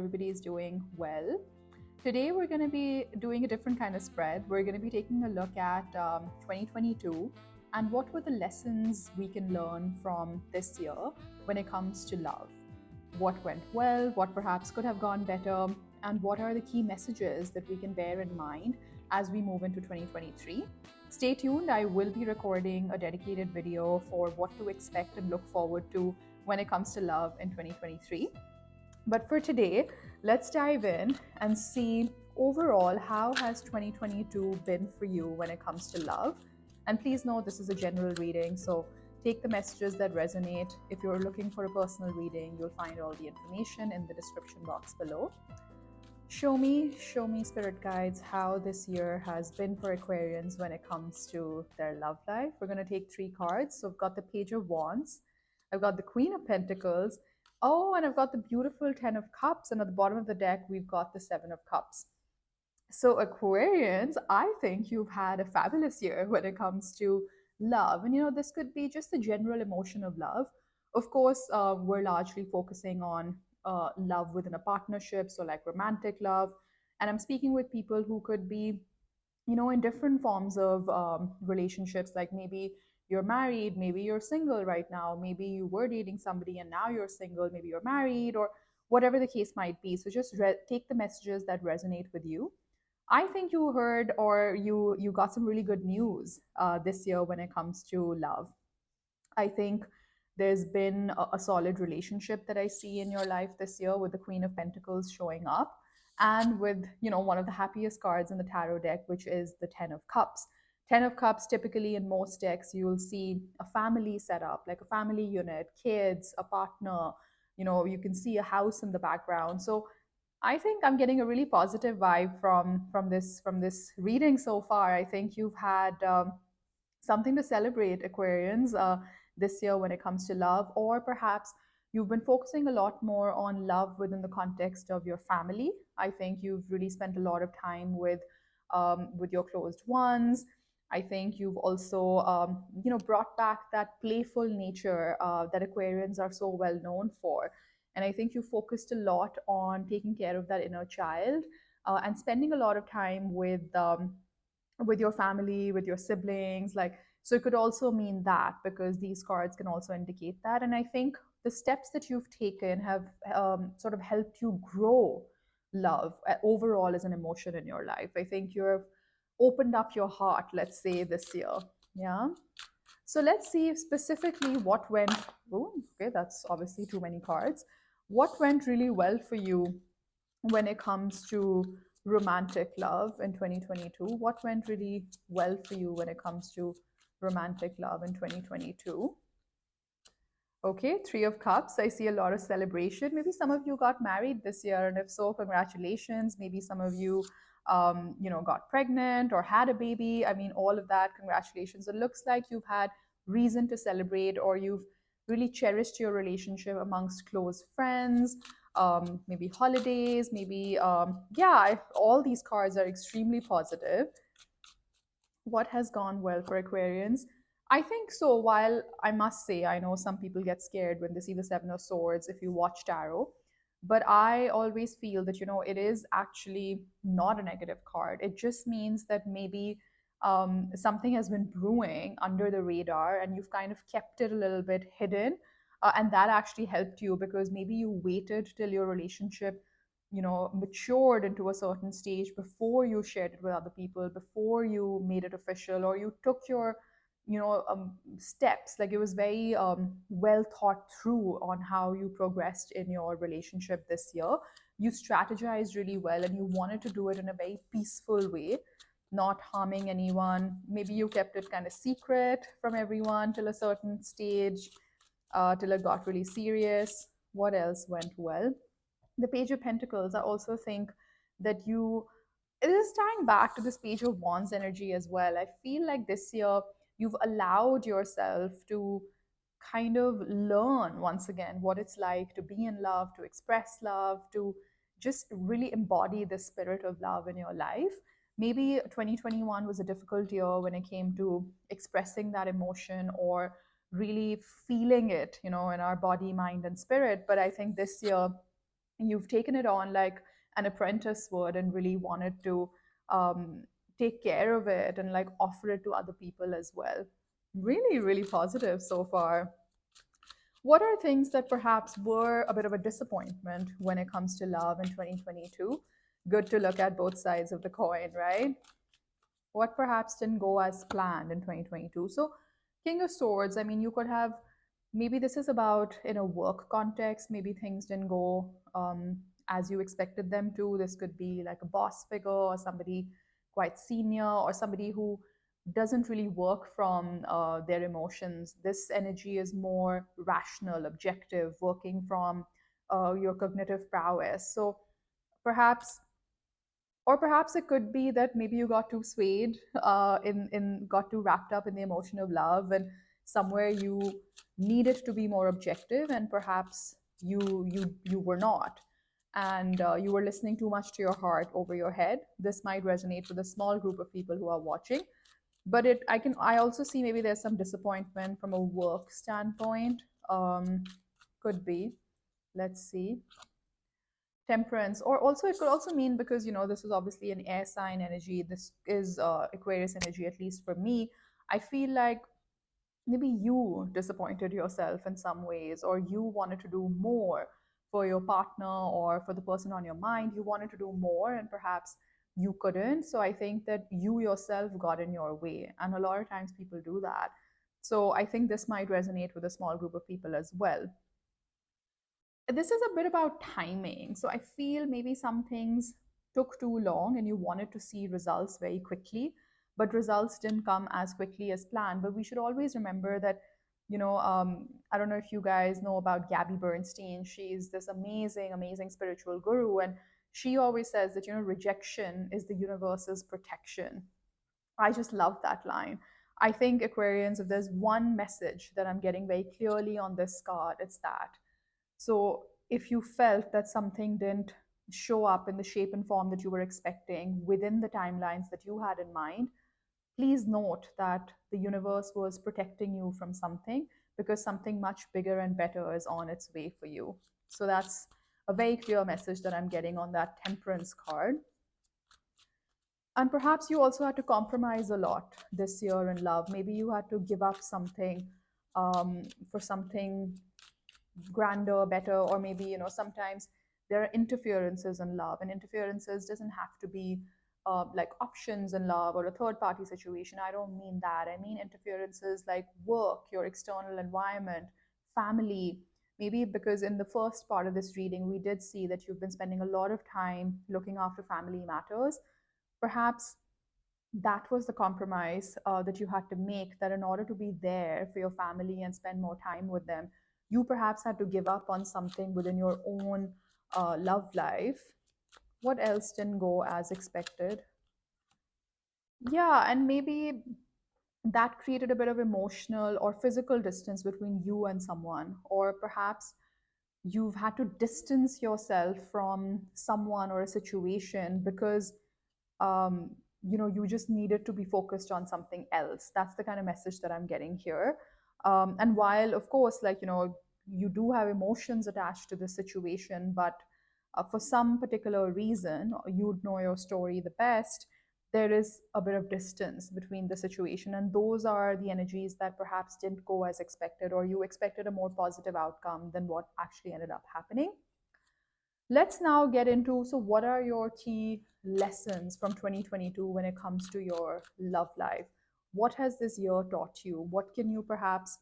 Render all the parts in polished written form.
everybody is doing well. Today, we're going to be doing a different kind of spread. We're going to be taking a look at 2022 and what were the lessons we can learn from this year when it comes to love. What went well, what perhaps could have gone better, and what are the key messages that we can bear in mind as we move into 2023. Stay tuned, I will be recording a dedicated video for what to expect and look forward to when it comes to love in 2023. But for today, let's dive in and see overall how has 2022 been for you when it comes to love. And please note this is a general reading, so take the messages that resonate. If you're looking for a personal reading, you'll find all the information in the description box below. Show me, spirit guides, how this year has been for Aquarians when it comes to their love life. We're going to take 3 cards. So I've got the Page of Wands, I've got the Queen of Pentacles, oh, and I've got the beautiful 10 of Cups, and at the bottom of the deck, we've got the 7 of Cups. So Aquarians, I think you've had a fabulous year when it comes to love. And this could be just the general emotion of love. Of course, we're largely focusing on love within a partnership, so like romantic love. And I'm speaking with people who could be, in different forms of relationships, like maybe you're married, maybe you're single right now, maybe you were dating somebody and now you're single, maybe you're married, or whatever the case might be. So just take the messages that resonate with you. I think you heard or you got some really good news this year when it comes to love. I think there's been a solid relationship that I see in your life this year, with the Queen of Pentacles showing up, and with one of the happiest cards in the tarot deck, which is the 10 of Cups. 10 of Cups, typically in most decks, you'll see a family set up, like a family unit, kids, a partner. You can see a house in the background. So I think I'm getting a really positive vibe from this reading so far. I think you've had something to celebrate, Aquarians, this year when it comes to love, or perhaps you've been focusing a lot more on love within the context of your family. I think you've really spent a lot of time with your closed ones. I think you've also brought back that playful nature that Aquarians are so well known for. And I think you focused a lot on taking care of that inner child and spending a lot of time with your family, with your siblings. Like, so it could also mean that, because these cards can also indicate that. And I think the steps that you've taken have sort of helped you grow love overall as an emotion in your life. I think you've opened up your heart, let's say, this year. Yeah. So let's see specifically what went. Oh, okay, that's obviously too many cards. What went really well for you when it comes to romantic love in 2022? What went really well for you when it comes to romantic love in 2022? Okay, 3 of Cups. I see a lot of celebration. Maybe some of you got married this year, and if so, congratulations. Maybe some of you, got pregnant or had a baby. I mean, all of that, congratulations. It looks like you've had reason to celebrate, or you've really cherished your relationship amongst close friends. Maybe holidays, maybe, all these cards are extremely positive. What has gone well for Aquarians? I think so. While I must say, I know some people get scared when they see the 7 of Swords if you watch tarot, but I always feel that, it is actually not a negative card. It just means that maybe something has been brewing under the radar and you've kind of kept it a little bit hidden. And that actually helped you, because maybe you waited till your relationship matured into a certain stage before you shared it with other people, before you made it official, or you took your steps. Like, it was very well thought through on how you progressed in your relationship this year. You strategized really well, and you wanted to do it in a very peaceful way, not harming anyone. Maybe you kept it kind of secret from everyone till a certain stage, till it got really serious. What else went well? The Page of Pentacles, I also think that it is tying back to this Page of Wands energy as well. I feel like this year you've allowed yourself to kind of learn once again what it's like to be in love, to express love, to just really embody the spirit of love in your life. Maybe 2021 was a difficult year when it came to expressing that emotion or really feeling it, in our body, mind, and spirit. But I think this year You've taken it on like an apprentice would and really wanted to um, take care of it and like offer it to other people as well. Really, really positive so far. What are things that perhaps were a bit of a disappointment when it comes to love in 2022? Good to look at both sides of the coin, right? What perhaps didn't go as planned in 2022? So, King of Swords, I mean, you could have, maybe this is about in a work context, maybe things didn't go as you expected them to. This could be like a boss figure or somebody quite senior or somebody who doesn't really work from their emotions. This energy is more rational, objective, working from your cognitive prowess. So perhaps, or perhaps it could be that maybe you got too swayed in got too wrapped up in the emotion of love, and somewhere you needed to be more objective, and perhaps you were not, and you were listening too much to your heart over your head. This might resonate with a small group of people who are watching, but I also see maybe there's some disappointment from a work standpoint. Could be. Let's see. Temperance, or also it could also mean, because this is obviously an air sign energy, this is Aquarius energy, at least for me. I feel like maybe you disappointed yourself in some ways, or you wanted to do more for your partner or for the person on your mind. You wanted to do more and perhaps you couldn't. So I think that you yourself got in your way, and a lot of times people do that. So I think this might resonate with a small group of people as well. This is a bit about timing. So I feel maybe some things took too long and you wanted to see results very quickly, but results didn't come as quickly as planned. But we should always remember that, I don't know if you guys know about Gabby Bernstein. She's this amazing, amazing spiritual guru. And she always says that, rejection is the universe's protection. I just love that line. I think Aquarians, if there's one message that I'm getting very clearly on this card, it's that. So if you felt that something didn't show up in the shape and form that you were expecting within the timelines that you had in mind, please note that the universe was protecting you from something, because something much bigger and better is on its way for you. So that's a very clear message that I'm getting on that Temperance card. And perhaps you also had to compromise a lot this year in love. Maybe you had to give up something for something grander, better, or maybe, sometimes there are interferences in love, and interferences doesn't have to be like options in love or a third party situation. I don't mean that. I mean interferences like work, your external environment, family. Maybe because in the first part of this reading, we did see that you've been spending a lot of time looking after family matters. Perhaps that was the compromise that you had to make, that in order to be there for your family and spend more time with them, you perhaps had to give up on something within your own love life. What else didn't go as expected? Yeah, and maybe that created a bit of emotional or physical distance between you and someone, or perhaps you've had to distance yourself from someone or a situation because um, you just needed to be focused on something else. That's the kind of message that I'm getting here. And while of course, like, you do have emotions attached to the situation, but for some particular reason, you'd know your story the best, there is a bit of distance between the situation, and those are the energies that perhaps didn't go as expected, or you expected a more positive outcome than what actually ended up happening. Let's now get into, so what are your key lessons from 2022 when it comes to your love life? What has this year taught you? What can you perhaps,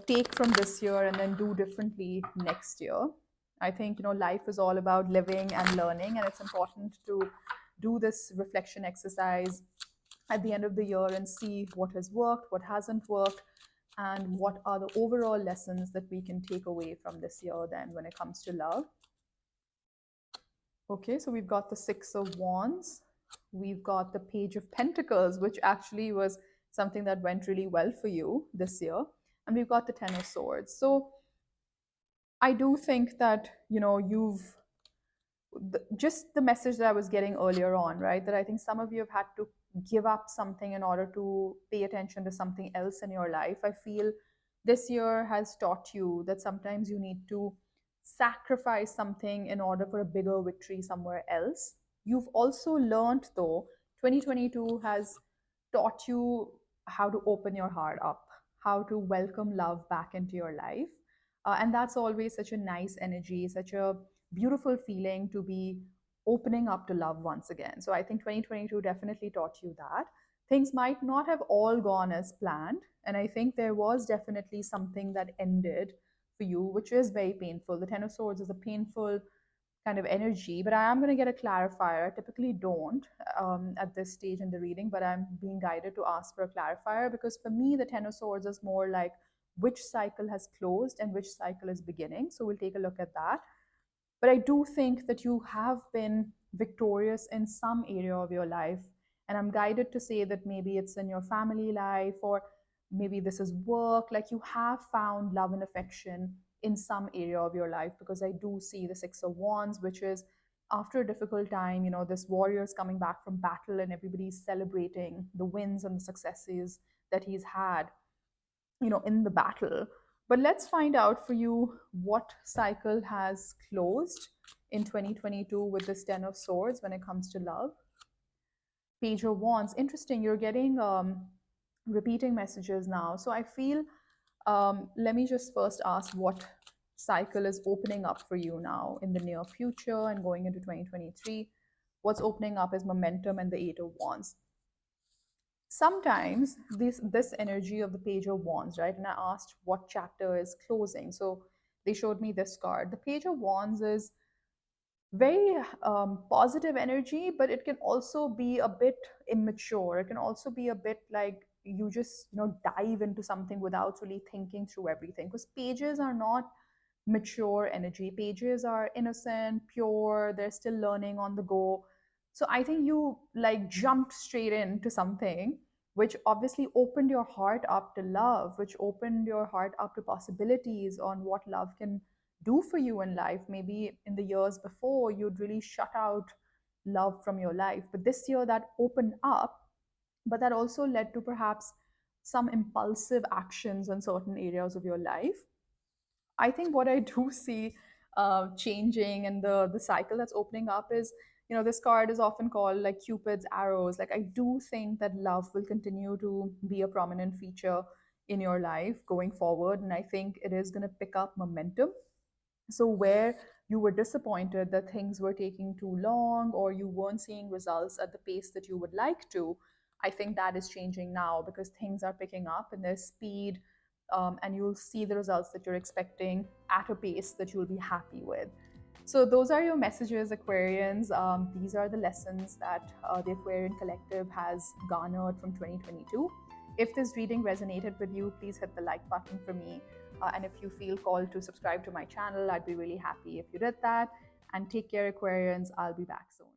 take from this year and then do differently next year? I think, life is all about living and learning, and it's important to do this reflection exercise at the end of the year and see what has worked, what hasn't worked, and what are the overall lessons that we can take away from this year then when it comes to love. Okay, so we've got the Six of Wands. We've got the Page of Pentacles, which actually was something that went really well for you this year. And we've got the Ten of Swords. So I do think that, just the message that I was getting earlier on, right? That I think some of you have had to give up something in order to pay attention to something else in your life. I feel this year has taught you that sometimes you need to sacrifice something in order for a bigger victory somewhere else. You've also learned, though, 2022 has taught you how to open your heart up, how to welcome love back into your life. And that's always such a nice energy, such a beautiful feeling to be opening up to love once again. So I think 2022 definitely taught you that. Things might not have all gone as planned. And I think there was definitely something that ended for you, which is very painful. The Ten of Swords is a painful kind of energy, but I am going to get a clarifier. I typically don't at this stage in the reading, but I'm being guided to ask for a clarifier because for me, the Ten of Swords is more like which cycle has closed and which cycle is beginning. So we'll take a look at that. But I do think that you have been victorious in some area of your life. And I'm guided to say that maybe it's in your family life or maybe this is work. Like you have found love and affection in some area of your life because I do see the Six of Wands, which is after a difficult time, this warrior is coming back from battle and everybody's celebrating the wins and the successes that he's had in the battle. But let's find out for you what cycle has closed in 2022 with this Ten of Swords when it comes to love. Page of Wands. Interesting, you're getting repeating messages now. So I feel, let me just first ask what cycle is opening up for you now in the near future and going into 2023. What's opening up is momentum and the Eight of Wands. Sometimes this energy of the Page of Wands, right? And I asked what chapter is closing. So they showed me this card. The Page of Wands is very positive energy, but it can also be a bit immature. It can also be a bit like you just dive into something without really thinking through everything, because pages are not mature energy. Pages are innocent, pure, they're still learning on the go. So I think you like jumped straight into something which obviously opened your heart up to love, which opened your heart up to possibilities on what love can do for you in life. Maybe in the years before, you'd really shut out love from your life. But this year, that opened up, but that also led to perhaps some impulsive actions in certain areas of your life. I think what I do see changing and the cycle that's opening up is, this card is often called like Cupid's arrows. Like I do think that love will continue to be a prominent feature in your life going forward, and I think it is going to pick up momentum. So, where you were disappointed that things were taking too long or you weren't seeing results at the pace that you would like to, I think that is changing now because things are picking up and there's speed, and you'll see the results that you're expecting at a pace that you'll be happy with. So, those are your messages, Aquarians. These are the lessons that the Aquarian Collective has garnered from 2022. If this reading resonated with you, please hit the like button for me. And if you feel called to subscribe to my channel, I'd be really happy if you did that. And take care, Aquarians. I'll be back soon.